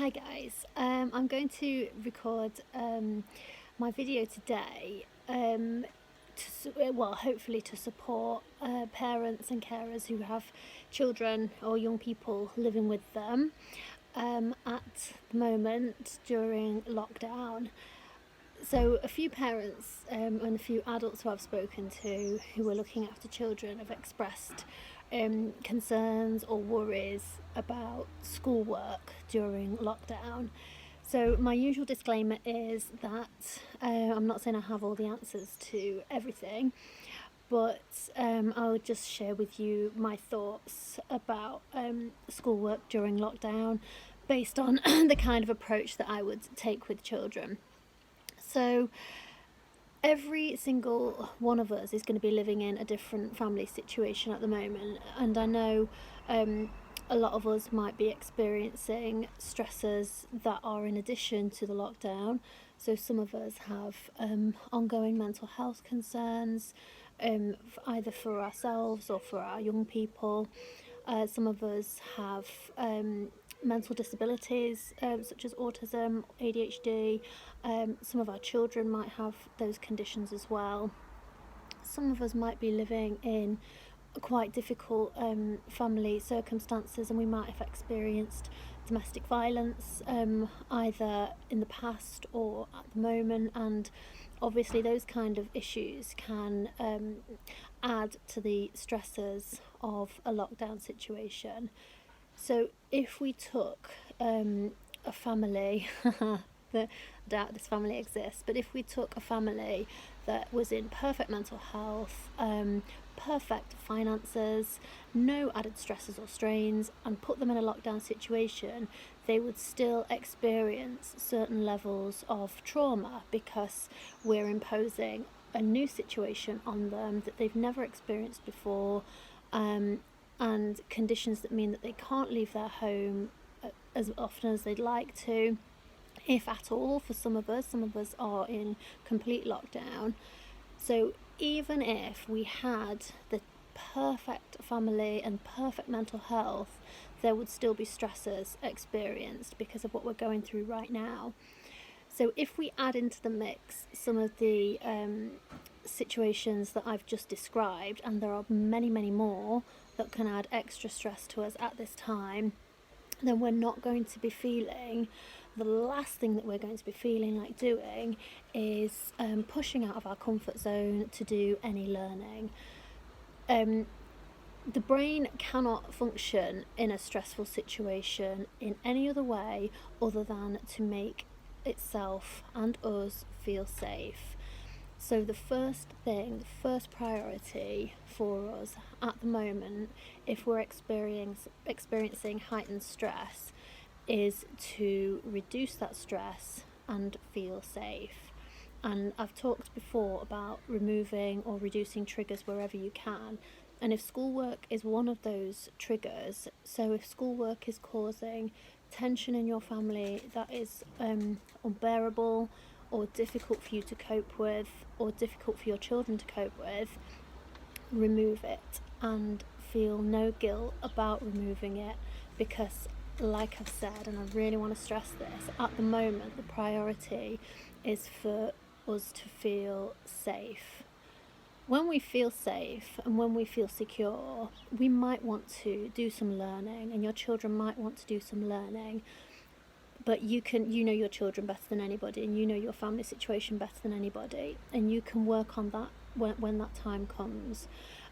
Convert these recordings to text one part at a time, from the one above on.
Hi guys, I'm going to record my video today hopefully to support parents and carers who have children or young people living with them at the moment during lockdown. So a few parents and a few adults who I've spoken to who are looking after children have expressed concerns or worries about schoolwork during lockdown. So my usual disclaimer is that I'm not saying I have all the answers to everything, but I'll just share with you my thoughts about schoolwork during lockdown based on the kind of approach that I would take with children. So every single one of us is going to be living in a different family situation at the moment, and I know a lot of us might be experiencing stresses that are in addition to the lockdown. So some of us have ongoing mental health concerns, either for ourselves or for our young people. Some of us have mental disabilities such as autism, ADHD. Some of our children might have those conditions as well. Some of us might be living in quite difficult family circumstances, and we might have experienced domestic violence either in the past or at the moment, and obviously those kind of issues can add to the stresses of a lockdown situation. So if we took a family I doubt this family exists, but if we took a family that was in perfect mental health, perfect finances, no added stresses or strains, and put them in a lockdown situation, they would still experience certain levels of trauma because we're imposing a new situation on them that they've never experienced before, and conditions that mean that they can't leave their home as often as they'd like to, if at all. For some of us are in complete lockdown. So even if we had the perfect family and perfect mental health, there would still be stresses experienced because of what we're going through right now. So if we add into the mix some of the situations that I've just described, and there are many, many more that can add extra stress to us at this time, then we're not going to be feeling, the last thing that we're going to be feeling like doing is pushing out of our comfort zone to do any learning. The brain cannot function in a stressful situation in any other way other than to make itself and us feel safe. So the first priority for us at the moment, if we're experiencing heightened stress, is to reduce that stress and feel safe. And I've talked before about removing or reducing triggers wherever you can. And if schoolwork is one of those triggers, so if schoolwork is causing tension in your family that is unbearable or difficult for you to cope with, or difficult for your children to cope with, remove it and feel no guilt about removing it, because like I've said, and I really want to stress this, at the moment the priority is for us to feel safe. When we feel safe and when we feel secure, we might want to do some learning, and your children might want to do some learning, but you know your children better than anybody, and you know your family situation better than anybody, and you can work on that when that time comes.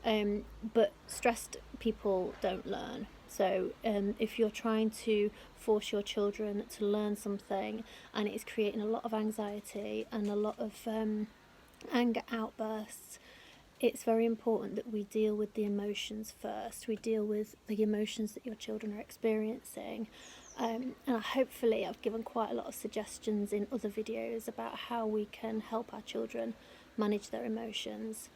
But stressed people don't learn. So if you're trying to force your children to learn something and it's creating a lot of anxiety and a lot of anger outbursts, it's very important that we deal with the emotions first. We deal with the emotions that your children are experiencing. And hopefully I've given quite a lot of suggestions in other videos about how we can help our children manage their emotions.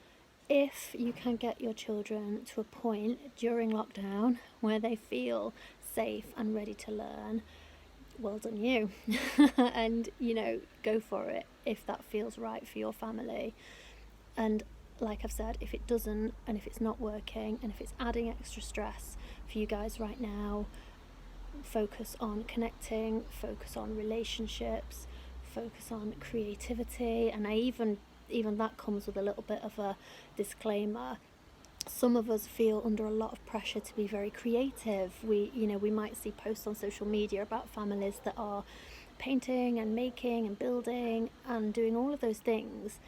If you can get your children to a point during lockdown where they feel safe and ready to learn, well done you. And go for it if that feels right for your family. And like I've said, if it doesn't, and if it's not working, and if it's adding extra stress for you guys right now, focus on connecting, focus on relationships, focus on creativity. And even that comes with a little bit of a disclaimer. Some of us feel under a lot of pressure to be very creative. We might see posts on social media about families that are painting and making and building and doing all of those things,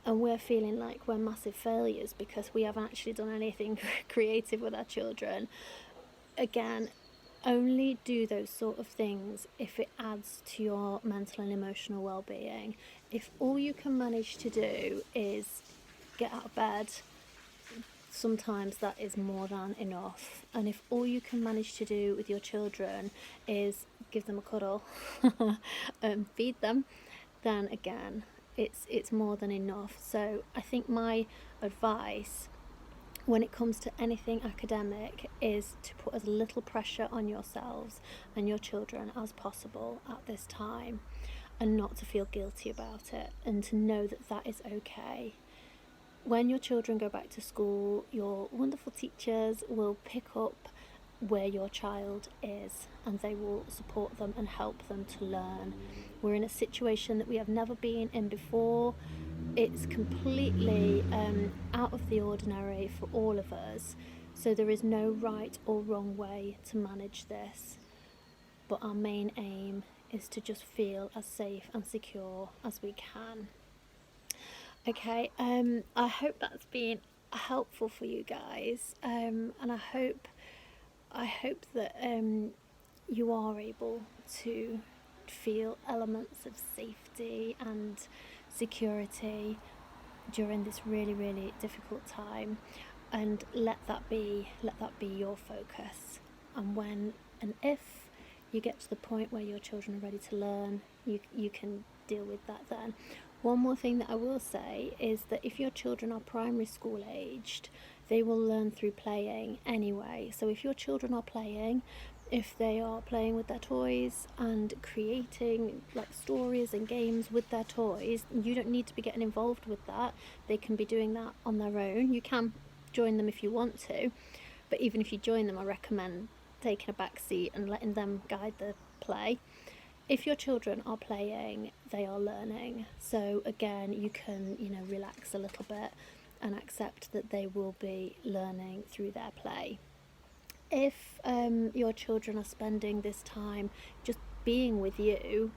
and we're feeling like we're massive failures because we haven't actually done anything creative with our children. Again, only do those sort of things if it adds to your mental and emotional well-being. If all you can manage to do is get out of bed, sometimes that is more than enough. And if all you can manage to do with your children is give them a cuddle and feed them, then again, it's more than enough. So I think my advice when it comes to anything academic is to put as little pressure on yourselves and your children as possible at this time, and not to feel guilty about it, and to know that that is okay. When your children go back to school, your wonderful teachers will pick up where your child is, and they will support them and help them to learn. We're in a situation that we have never been in before. It's completely out of the ordinary for all of us, so there is no right or wrong way to manage this, but our main aim is to just feel as safe and secure as we can. Okay, I hope that's been helpful for you guys, and I hope that you are able to feel elements of safety and security during this really, really difficult time, and let that be your focus. And when and if you get to the point where your children are ready to learn, you can deal with that then. One more thing that I will say is that if your children are primary school aged, they will learn through playing anyway. So if your children are playing, if they are playing with their toys and creating like stories and games with their toys, you don't need to be getting involved with that. They can be doing that on their own. You can join them if you want to, but even if you join them, I recommend taking a back seat and letting them guide the play. If your children are playing, they are learning. So again, you can, relax a little bit and accept that they will be learning through their play. If your children are spending this time just being with you,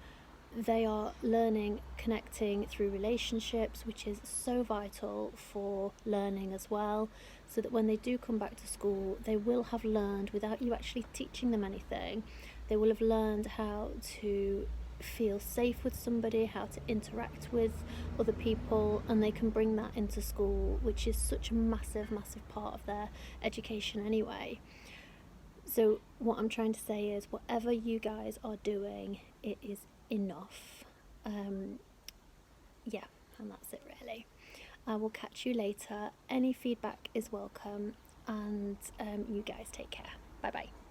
they are learning, connecting through relationships, which is so vital for learning as well, so that when they do come back to school, they will have learned without you actually teaching them anything. They will have learned how to feel safe with somebody, how to interact with other people, and they can bring that into school, which is such a massive, massive part of their education anyway. So what I'm trying to say is, whatever you guys are doing, it is enough. Yeah, and that's it really. I will catch you later. Any feedback is welcome, and you guys take care. Bye bye.